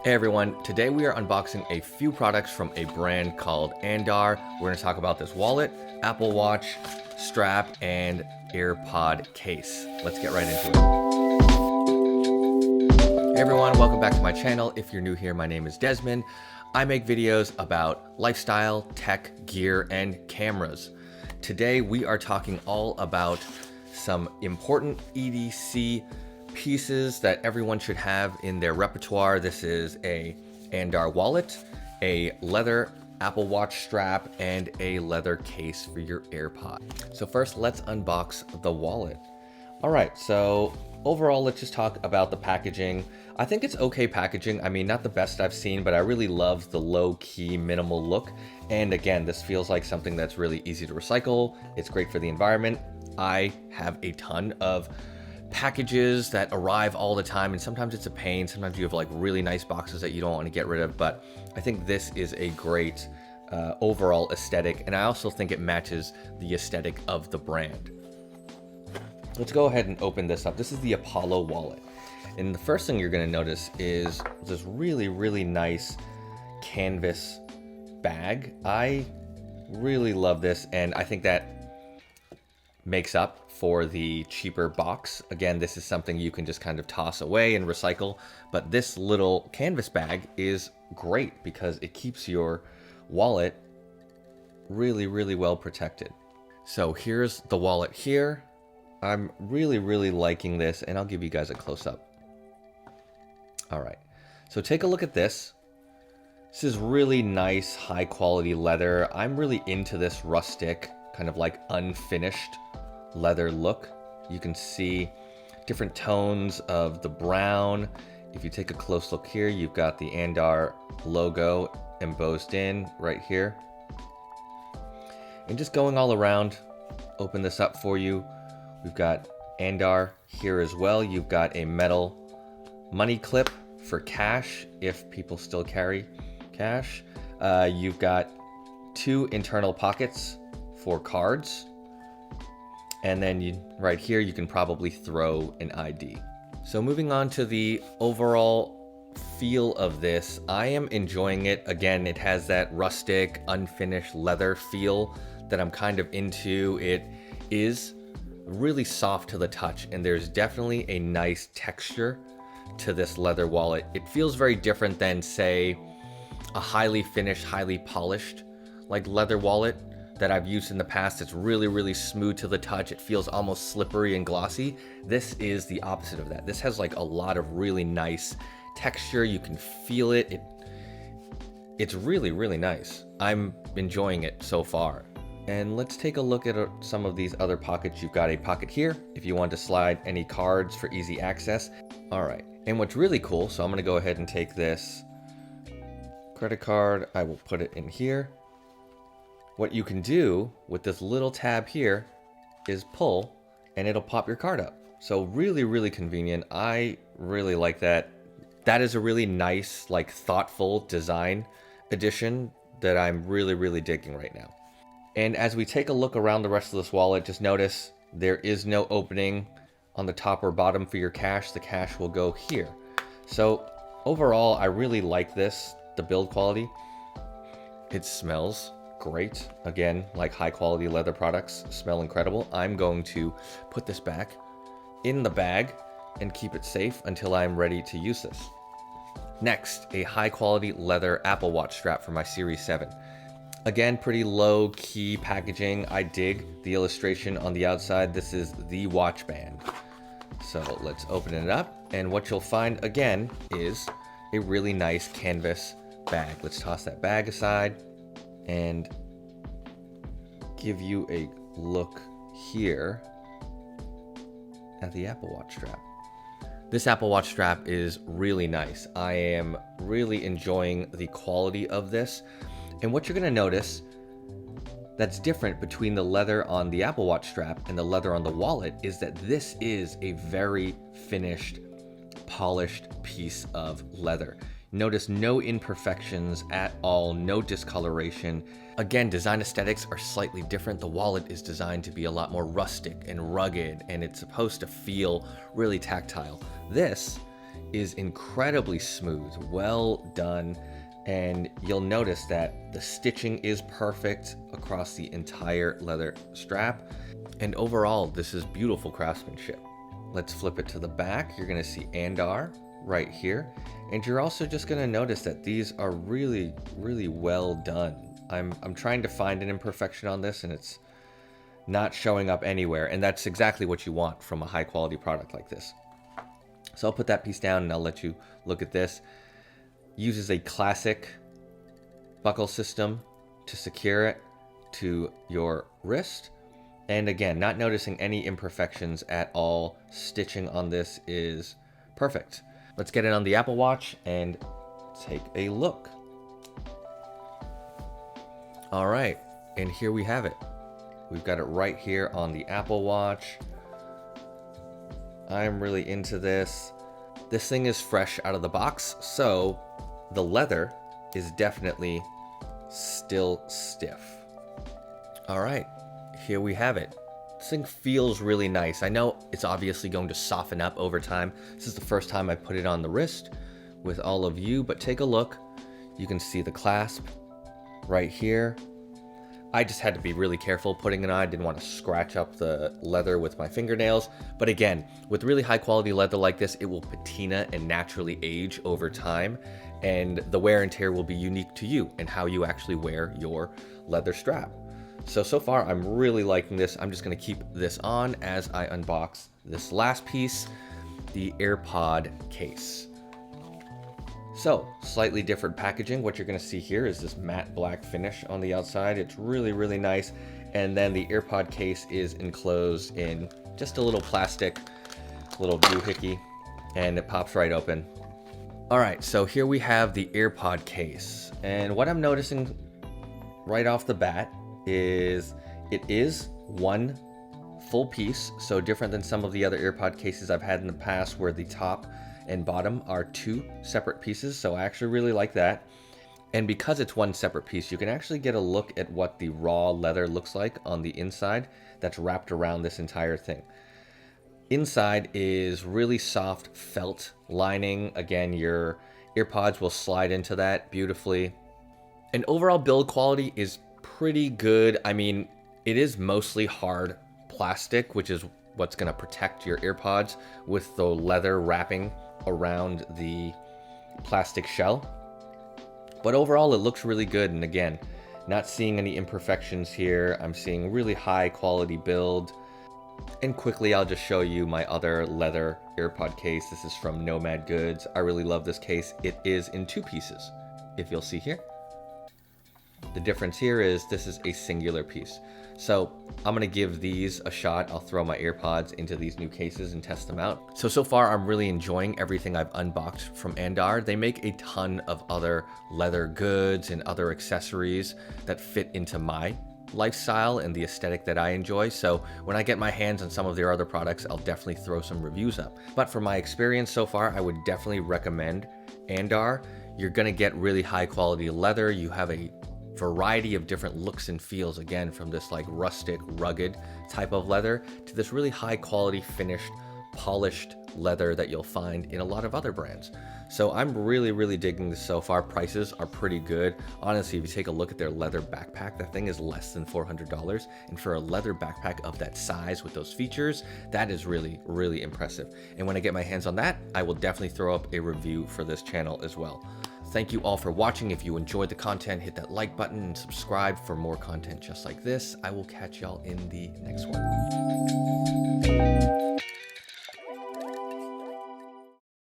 Hey everyone, today we are unboxing a few products from a brand called Andar. We're going to talk about this wallet, Apple Watch, strap, and Earpod case. Let's get right into it. Hey everyone, welcome back to my channel. If you're new here, my name is Desmond. I make videos about lifestyle, tech, gear, and cameras. Today we are talking all about some important EDC pieces that everyone should have in their repertoire. This is a Andar wallet, a leather Apple Watch strap, and a leather case for your AirPod. So first, let's unbox the wallet. All right, so overall, let's just talk about the packaging. I think it's okay packaging. I mean, not the best I've seen, but I really love the low-key, minimal look. And again, this feels like something that's really easy to recycle. It's great for the environment. I have a ton of packages that arrive all the time, and sometimes it's a pain. Sometimes you have like really nice boxes that you don't want to get rid of, but I think this is a great overall aesthetic, and I also think it matches the aesthetic of the brand. Let's go ahead and open this up. This is the Apollo wallet, and the first thing you're going to notice is this really nice canvas bag. I really love this, and I think that makes up for the cheaper box. Again, this is something you can just kind of toss away and recycle, but this little canvas bag is great because it keeps your wallet really well protected. So here's the wallet here. I'm really liking this, and I'll give you guys a close-up. All right, so take a look at this. This is really nice, high-quality leather. I'm really into this rustic, kind of like unfinished leather look. You can see different tones of the brown. If you take a close look here, you've got the Andar logo embossed in right here. And just going all around, open this up for you. We've got Andar here as well. You've got a metal money clip for cash if people still carry cash. You've got two internal pockets for cards. And then right here, you can probably throw an ID. So moving on to the overall feel of this, I am enjoying it. Again, it has that rustic, unfinished leather feel that I'm kind of into. It is really soft to the touch, and there's definitely a nice texture to this leather wallet. It feels very different than, say, a highly finished, highly polished like leather wallet that I've used in the past. It's really smooth to the touch. It feels almost slippery and glossy. This is the opposite of that. This has like a lot of really nice texture. You can feel it. It's really nice. I'm enjoying it so far. And let's take a look at some of these other pockets. You've got a pocket here if you want to slide any cards for easy access. All right, and what's really cool, so I'm gonna go ahead and take this credit card. I will put it in here. What you can do with this little tab here is pull, and it'll pop your card up. So really convenient. I really like that. That is a really nice, like, thoughtful design addition that I'm really digging right now. And as we take a look around the rest of this wallet, just notice there is no opening on the top or bottom for your cash. The cash will go here. So overall, I really like this, the build quality. It smells great. Again, like high quality leather products smell incredible. I'm going to put this back in the bag and keep it safe until I'm ready to use this. Next, a high quality leather Apple Watch strap for my Series 7. Again, pretty low key packaging. I dig the illustration on the outside. This is the watch band. So let's open it up, and what you'll find again is a really nice canvas bag. Let's toss that bag aside and give you a look here at the Apple Watch strap. This Apple Watch strap is really nice. I am really enjoying the quality of this. And what you're gonna notice that's different between the leather on the Apple Watch strap and the leather on the wallet is that this is a very finished, polished piece of leather. Notice no imperfections at all, no discoloration. Again, design aesthetics are slightly different. The wallet is designed to be a lot more rustic and rugged, and it's supposed to feel really tactile. This is incredibly smooth, well done, and you'll notice that the stitching is perfect across the entire leather strap, and overall this is beautiful craftsmanship. Let's flip it to the back. You're going to see Andar right here, and you're also just going to notice that these are really well done. I'm trying to find an imperfection on this, and it's not showing up anywhere, and that's exactly what you want from a high quality product like this. So I'll put that piece down and I'll let you look at this. Uses a classic buckle system to secure it to your wrist, and again, not noticing any imperfections at all. Stitching on this is perfect. Let's get it on the Apple Watch and take a look. All right, and here we have it. We've got it right here on the Apple Watch. I'm really into this. This thing is fresh out of the box, so the leather is definitely still stiff. All right, here we have it. This thing feels really nice. I know it's obviously going to soften up over time. This is the first time I put it on the wrist with all of you, but take a look. You can see the clasp right here. I just had to be really careful putting it on. I didn't want to scratch up the leather with my fingernails. But again, with really high quality leather like this, it will patina and naturally age over time. And the wear and tear will be unique to you and how you actually wear your leather strap. So far, I'm really liking this. I'm just going to keep this on as I unbox this last piece, the Earpod case. So, slightly different packaging. What you're going to see here is this matte black finish on the outside. It's really nice. And then the Earpod case is enclosed in just a little plastic, little doohickey, and it pops right open. All right, so here we have the Earpod case. And what I'm noticing right off the bat is it is one full piece, so different than some of the other Earpod cases I've had in the past where the top and bottom are two separate pieces, so I actually really like that. And because it's one separate piece, you can actually get a look at what the raw leather looks like on the inside that's wrapped around this entire thing. Inside is really soft felt lining. Again, your earpods will slide into that beautifully. And overall build quality is pretty good. I mean, it is mostly hard plastic, which is what's going to protect your earpods with the leather wrapping around the plastic shell. But overall, it looks really good. And again, not seeing any imperfections here. I'm seeing really high quality build. And quickly, I'll just show you my other leather Earpod case. This is from Nomad Goods. I really love this case. It is in two pieces, if you'll see here. The difference here is this is a singular piece. So I'm going to give these a shot. I'll throw my AirPods into these new cases and test them out. So far, I'm really enjoying everything I've unboxed from Andar. They make a ton of other leather goods and other accessories that fit into my lifestyle and the aesthetic that I enjoy. So when I get my hands on some of their other products, I'll definitely throw some reviews up. But from my experience so far, I would definitely recommend Andar. You're going to get really high quality leather. You have a variety of different looks and feels, again, from this like rustic, rugged type of leather to this really high quality finished, polished leather that you'll find in a lot of other brands. So I'm really digging this so far. Prices are pretty good. Honestly, if you take a look at their leather backpack, that thing is less than $400. And for a leather backpack of that size with those features, that is really impressive. And when I get my hands on that, I will definitely throw up a review for this channel as well. Thank you all for watching. If you enjoyed the content, hit that like button and subscribe for more content just like this. I will catch y'all in the next one.